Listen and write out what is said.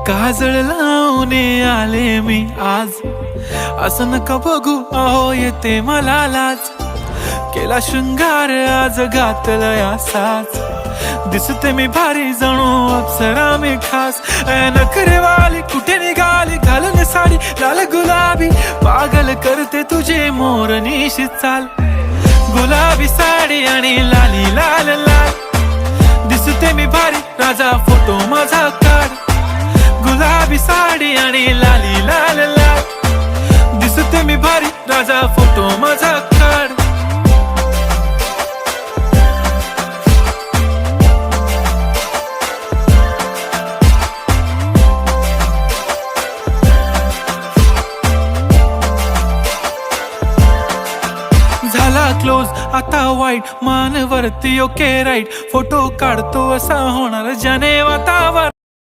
काजळ लावून आले मी आज, असं नका बघू अहो येते मला लाज. केला शृंगार आज घातला साज, दिसते मी भारी जणू अप्सरा मी खास. नखरेवाली कुठे निघाली घालून साडी लाल गुलाबी, पागल करते तुझे मोरनीशी चाल. गुलाबी साडी आणि लाली लाल लाल, दिसते मी भारी राजा फोटो माझा काढ. गुलाबी साडी आणि लाली लाल लाल, दिसते मी भारी राजा फोटो माझा काढ. झाला क्लोज आता वाईट, मान वरती ओके राईट. फोटो काढतो असा होणार ज्याने वातावरण